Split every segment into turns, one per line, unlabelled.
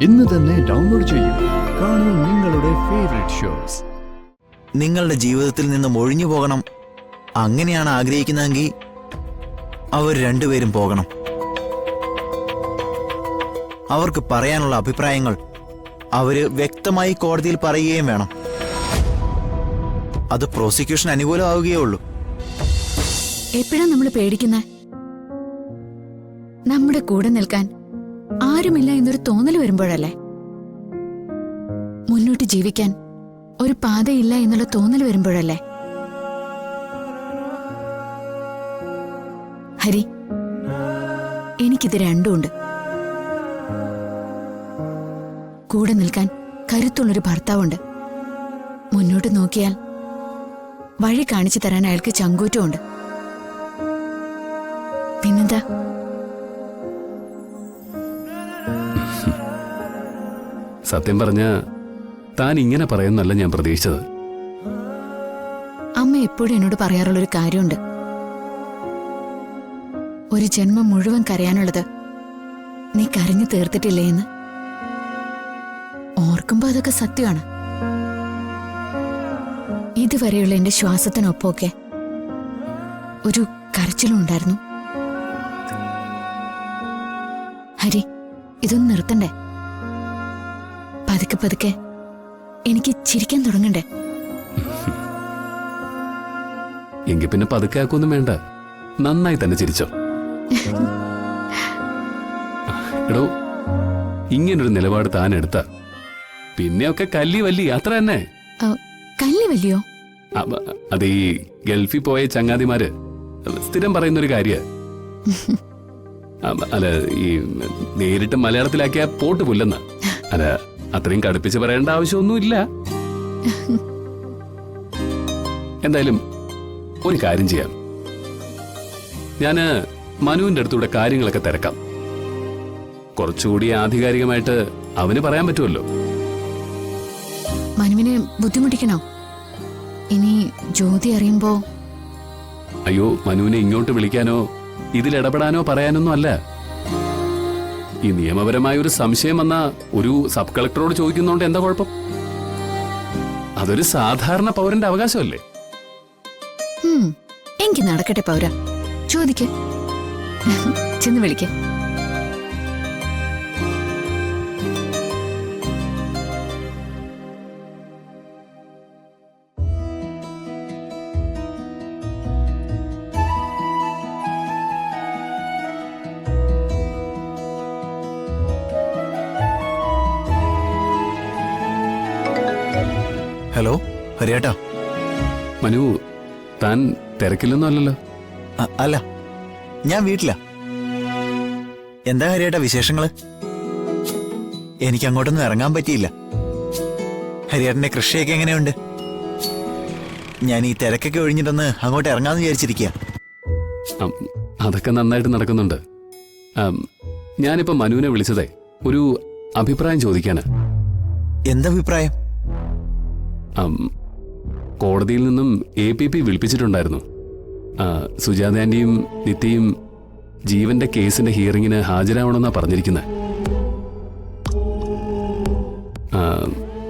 ഇന്ന് തന്നെ ഡൗൺലോഡ് ചെയ്യൂ. കാണൂ നിങ്ങളുടെ ഫേവറേറ്റ് ഷോസ്.
നിങ്ങളുടെ ജീവിതത്തിൽ നിന്നും ഒഴിഞ്ഞു പോകണം അങ്ങനെയാണ് ആഗ്രഹിക്കുന്നതെങ്കിൽ അവർ രണ്ടുപേരും പോകണം. അവർക്ക് പറയാനുള്ള അഭിപ്രായങ്ങൾ അവര് വ്യക്തമായി കോടതിയിൽ പറയുകയും വേണം. അത് പ്രോസിക്യൂഷൻ അനുകൂലമാവുകയേ ഉള്ളൂ.
എപ്പോഴാ നമ്മൾ പേടിക്കുന്നേ? നമ്മുടെ കൂടെ നിൽക്കാൻ ആരുമില്ല എന്നൊരു തോന്നൽ വരുമ്പോഴല്ലേ? മുന്നോട്ട് ജീവിക്കാൻ ഒരു പാതയില്ല എന്നുള്ള തോന്നൽ വരുമ്പോഴല്ലേ? ഹരി, എനിക്കിത് രണ്ടുമുണ്ട്. കൂടെ നിൽക്കാൻ കരുത്തുള്ളൊരു ഭർത്താവുണ്ട്. മുന്നോട്ട് നോക്കിയാൽ വഴി കാണിച്ചു തരാൻ അയാൾക്ക് ചങ്കൂറ്റമുണ്ട്. പിന്നെന്താ?
സത്യം പറഞ്ഞ താൻ ഇങ്ങനെ പറയുന്നല്ല ഞാൻ പ്രതീക്ഷിച്ചത്.
അമ്മ എപ്പോഴും എന്നോട് പറയാറുള്ളൊരു കാര്യമുണ്ട്. ഒരു ജന്മം മുഴുവൻ കരയാനുള്ളത് നീ കരഞ്ഞു തീർത്തിട്ടില്ലേ എന്ന്. ഓർക്കുമ്പോ അതൊക്കെ സത്യമാണ്. ഇതുവരെയുള്ള എന്റെ ശ്വാസത്തിനൊപ്പമൊക്കെ ഒരു കരച്ചിലും ഉണ്ടായിരുന്നു. ഹരി, ഇതൊന്നും നിർത്തണ്ടേ? പതുക്കെ പതുക്കെ എനിക്ക് ചിരിക്കാൻ തുടങ്ങണ്ടേ?
എങ്കിൽ പിന്നെ പതുക്കെ ആക്കൊന്നും വേണ്ട, നന്നായി തന്നെ ചിരിച്ചോ. എടോ, ഇങ്ങനൊരു നിലപാട് താൻ എടുത്ത പിന്നെയൊക്കെ കല്ലി വല്ലി അത്ര തന്നെ.
കല്ലി വല്ലിയോ?
അത് ഈ ഗൾഫിൽ പോയ ചങ്ങാതിമാര് സ്ഥിരം പറയുന്നൊരു കാര്യ. അല്ല, ഈ നേരിട്ട് മലയാളത്തിലാക്കിയ പോട്ട് പുല്ലെന്ന. അല്ല, അത്രയും കടുപ്പിച്ച് പറയേണ്ട ആവശ്യമൊന്നുമില്ല. എന്തായാലും ഒരു കാര്യം ചെയ്യാം, ഞാന് മനുവിന്റെ അടുത്തൂടെ കാര്യങ്ങളൊക്കെ തിരക്കാം. കുറച്ചുകൂടി ആധികാരികമായിട്ട് അവന് പറയാൻ പറ്റുമല്ലോ.
മനുവിനെ ബുദ്ധിമുട്ടിക്കണോ? ഇനി ജ്യോതി അറിയുമ്പോ?
അയ്യോ, മനുവിനെ ഇങ്ങോട്ട് വിളിക്കാനോ ഇതിലിടപെടാനോ പറയാനൊന്നും അല്ല. ഈ നിയമപരമായ ഒരു സംശയം വന്ന ഒരു സബ് കളക്ടറോട് ചോദിക്കുന്നോണ്ട് എന്താ കുഴപ്പം? അതൊരു സാധാരണ പൗരന്റെ അവകാശമല്ലേ?
എനിക്ക് നടക്കട്ടെ പൗര, ചോദിക്ക്. ചെന്ന് വിളിക്ക്.
ഹലോ ഹരിയേട്ടാ.
മനു, താൻ തിരക്കിലൊന്നും അല്ലല്ലോ?
അല്ല, ഞാൻ വീട്ടിലാ. എന്താ ഹരിയേട്ടാ വിശേഷങ്ങള്? എനിക്ക് അങ്ങോട്ടൊന്നും ഇറങ്ങാൻ പറ്റിയില്ല. ഹരിയേട്ടന്റെ കൃഷിയൊക്കെ എങ്ങനെയുണ്ട്? ഞാൻ ഈ തിരക്കൊക്കെ ഒഴിഞ്ഞിട്ടൊന്ന് അങ്ങോട്ട് ഇറങ്ങാന്ന് വിചാരിച്ചിരിക്കുക.
അതൊക്കെ നന്നായിട്ട് നടക്കുന്നുണ്ട്. ഞാനിപ്പോ മനുവിനെ വിളിച്ചതേ ഒരു അഭിപ്രായം ചോദിക്കാന്.
എന്തഭിപ്രായം?
കോടതിയിൽ നിന്നും APP വിളിപ്പിച്ചിട്ടുണ്ടായിരുന്നു. സുജാത ആന്റിയും നിത്യയും ജീവന്റെ കേസിന്റെ ഹിയറിങ്ങിന് ഹാജരാവണമെന്നാ പറഞ്ഞിരിക്കുന്നത്.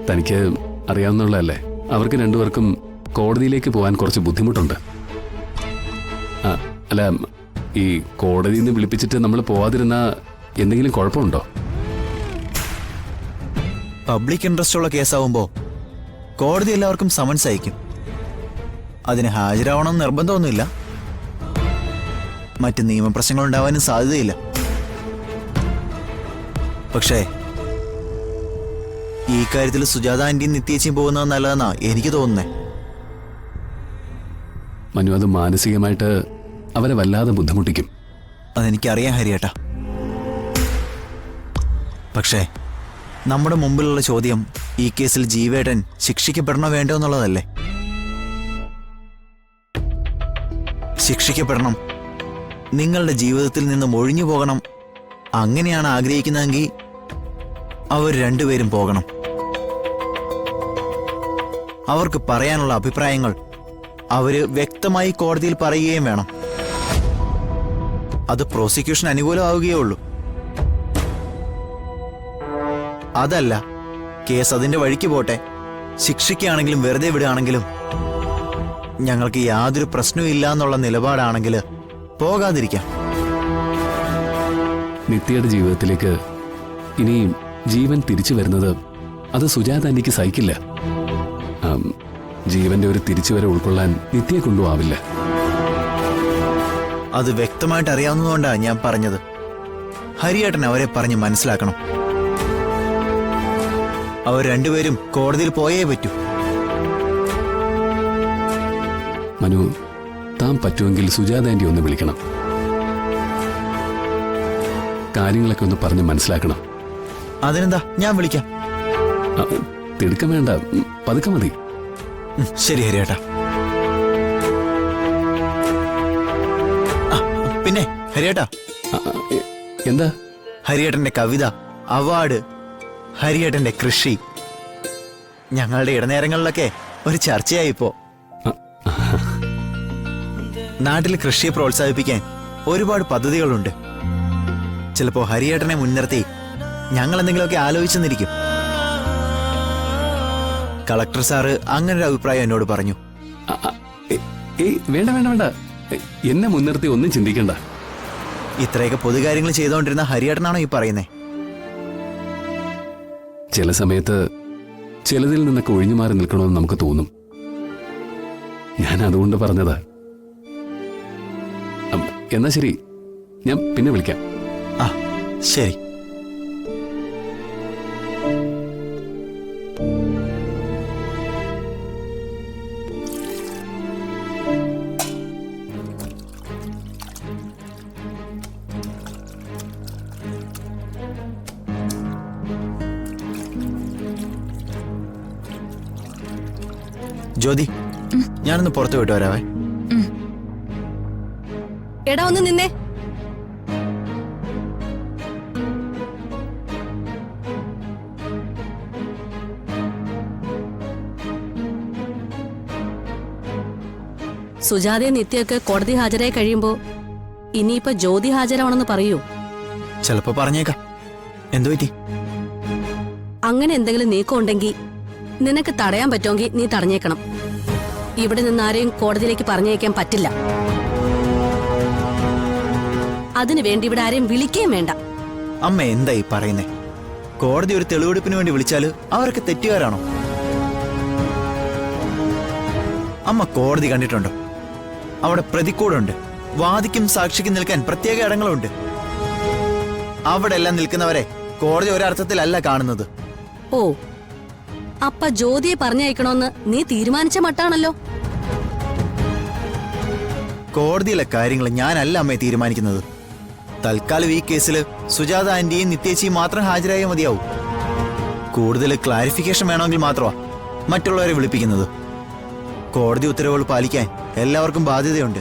തനിക്ക് അറിയാവുന്നതല്ലേ, അവർക്ക് രണ്ടുപേർക്കും കോടതിയിലേക്ക് പോകാൻ കുറച്ച് ബുദ്ധിമുട്ടുണ്ട്. അല്ല, ഈ കോടതിയിൽ നിന്ന് വിളിപ്പിച്ചിട്ട് നമ്മൾ പോവാതിരുന്ന എന്തെങ്കിലും കുഴപ്പമുണ്ടോ?
പബ്ലിക് ഇൻട്രസ്റ്റ് ഉള്ള കേസാവുമ്പോ കോടതി എല്ലാവർക്കും സമൻസ് അയക്കും. അതിന് ഹാജരാവണമെന്ന് നിർബന്ധമൊന്നുമില്ല. മറ്റ് നിയമപ്രശ്നങ്ങൾ ഉണ്ടാവാനും സാധ്യതയില്ല. പക്ഷേ ഈ കാര്യത്തിൽ സുജാത ആന്റിയും നിത്യേച്ചിയും പോകുന്നത് നല്ലതെന്നാ എനിക്ക് തോന്നുന്നേ.
മനു, അത് മാനസികമായിട്ട് അവരെ വല്ലാതെ ബുദ്ധിമുട്ടിക്കും.
അതെനിക്കറിയാം ഹരിയേട്ടാ. പക്ഷേ നമ്മുടെ മുമ്പിലുള്ള ചോദ്യം ഈ കേസിൽ ജീവേട്ടൻ ശിക്ഷിക്കപ്പെടണോ വേണ്ടോ എന്നുള്ളതല്ലേ? ശിക്ഷിക്കപ്പെടണം. നിങ്ങളുടെ ജീവിതത്തിൽ നിന്നും ഒഴിഞ്ഞു പോകണം അങ്ങനെയാണ് ആഗ്രഹിക്കുന്നതെങ്കിൽ അവർ രണ്ടുപേരും പോകണം. അവർക്ക് പറയാനുള്ള അഭിപ്രായങ്ങൾ അവര് വ്യക്തമായി കോടതിയിൽ പറയുകയും വേണം. അത് പ്രോസിക്യൂഷൻ അനുകൂലമാവുകയേ ഉള്ളൂ. അതല്ല, കേസ് അതിന്റെ വഴിക്ക് പോട്ടെ. ശിക്ഷിക്കുകയാണെങ്കിലും വെറുതെ വിടുകയാണെങ്കിലും ഞങ്ങൾക്ക് യാതൊരു പ്രശ്നവും ഇല്ല എന്നുള്ള നിലപാടാണെങ്കിൽ പോകാതിരിക്കാം.
നിത്യയുടെ ജീവിതത്തിലേക്ക് ഇനി ജീവൻ തിരിച്ചു വരുന്നത് അത് സുജാത എനിക്ക് സഹിക്കില്ല. ജീവന്റെ ഒരു തിരിച്ചുവരെ ഉൾക്കൊള്ളാൻ നിത്യയെ കൊണ്ടുപോവില്ല.
അത് വ്യക്തമായിട്ട് അറിയാവുന്നതുകൊണ്ടാണ് ഞാൻ പറഞ്ഞത്. ഹരിയേട്ടൻ അവരെ പറഞ്ഞ് മനസ്സിലാക്കണം. അവർ രണ്ടുപേരും കോടതിയിൽ പോയേ പറ്റൂ.
മനു, താൻ പറ്റുമെങ്കിൽ സുജാത ആന്റി ഒന്ന് വിളിക്കണം. കാര്യങ്ങളൊക്കെ ഒന്ന് പറഞ്ഞ് മനസ്സിലാക്കണം.
അതിനെന്താ, ഞാൻ വിളിക്കാം.
തിടുക്കം വേണ്ട, പതുക്കെ മതി.
ശരി ഹരിയേട്ടാ. പിന്നെ ഹരിയേട്ടാ,
എന്താ?
ഹരിയേട്ടന്റെ കവിത, അവാർഡ്, ഹരിയേട്ടന്റെ കൃഷി, ഞങ്ങളുടെ ഇടനേരങ്ങളിലൊക്കെ ഒരു ചർച്ചയായി ഇപ്പോ. നാട്ടിൽ കൃഷിയെ പ്രോത്സാഹിപ്പിക്കാൻ ഒരുപാട് പദ്ധതികളുണ്ട്. ചിലപ്പോ ഹരിയേട്ടനെ മുൻനിർത്തി ഞങ്ങൾ എന്തെങ്കിലുമൊക്കെ ആലോചിച്ചെന്നിരിക്കും. കളക്ടർ സാറ് അങ്ങനെ ഒരു അഭിപ്രായം എന്നോട് പറഞ്ഞു.
വേണ്ട വേണ്ട വേണ്ട, എന്നെ മുൻനിർത്തി ഒന്നും ചിന്തിക്കണ്ട.
ഇത്രയൊക്കെ പൊതുകാര്യങ്ങൾ ചെയ്തുകൊണ്ടിരുന്ന ഹരിയേട്ടനാണോ ഈ പറയുന്നേ?
ചില സമയത്ത് ചിലതിൽ നിന്നൊക്കെ ഒഴിഞ്ഞു മാറി നിൽക്കണമെന്ന് നമുക്ക് തോന്നും. ഞാൻ അതുകൊണ്ട് പറഞ്ഞതാ. എന്നാ ശരി, ഞാൻ പിന്നെ വിളിക്കാം.
ആ ശരി. ജ്യോതി, ഞാനൊന്ന് പുറത്തു വിട്ടു വരാവേ.
എടാ ഒന്ന് നിന്നേ. സുജാതയെ നിത്യൊക്കെ കോടതി ഹാജരായി കഴിയുമ്പോ ഇനിയിപ്പോ ജ്യോതി ഹാജരാവണമെന്ന് പറയൂ.
ചിലപ്പോ പറഞ്ഞേക്കാം. എന്തു പറ്റി?
അങ്ങനെ എന്തെങ്കിലും നീക്കം ഉണ്ടെങ്കിൽ നിനക്ക് തടയാൻ പറ്റുമെങ്കിൽ നീ തടഞ്ഞേക്കണം. ഇവിടെ നിന്ന് ആരെയും കോടതിയിലേക്ക് പറഞ്ഞേക്കാൻ പറ്റില്ല. അതിനു വേണ്ടി ഇവിടെ ആരെയും വിളിക്കുകയും വേണ്ട.
അമ്മ എന്തായി പറയുന്നേ? കോടതി ഒരു തെളിവെടുപ്പിന് വേണ്ടി വിളിച്ചാല് അവർക്ക് തെറ്റുകാരാണോ? അമ്മ കോടതി കണ്ടിട്ടുണ്ടോ? അവിടെ പ്രതിക്കൂടുണ്ട്. വാദിക്കും സാക്ഷിക്കും നിൽക്കാൻ പ്രത്യേക ഇടങ്ങളുണ്ട്. അവിടെ എല്ലാം നിൽക്കുന്നവരെ കോടതി ഒരർത്ഥത്തിലല്ല കാണുന്നത്.
ഓ, അപ്പ ജ്യോതിയെ പറഞ്ഞയക്കണോന്ന് നീ തീരുമാനിച്ച മട്ടാണല്ലോ.
കോടതിയിലെ കാര്യങ്ങൾ ഞാനല്ല അമ്മയെ തീരുമാനിക്കുന്നത്. തൽക്കാലം ഈ കേസിൽ സുജാത ആന്റിയും നിത്യേച്ചിയും മാത്രം ഹാജരായാൽ മതിയാവും. കൂടുതൽ ക്ലാരിഫിക്കേഷൻ വേണമെങ്കിൽ മാത്രമാ മറ്റുള്ളവരെ വിളിപ്പിക്കുന്നത്. കോടതി ഉത്തരവുകൾ പാലിക്കാൻ എല്ലാവർക്കും ബാധ്യതയുണ്ട്.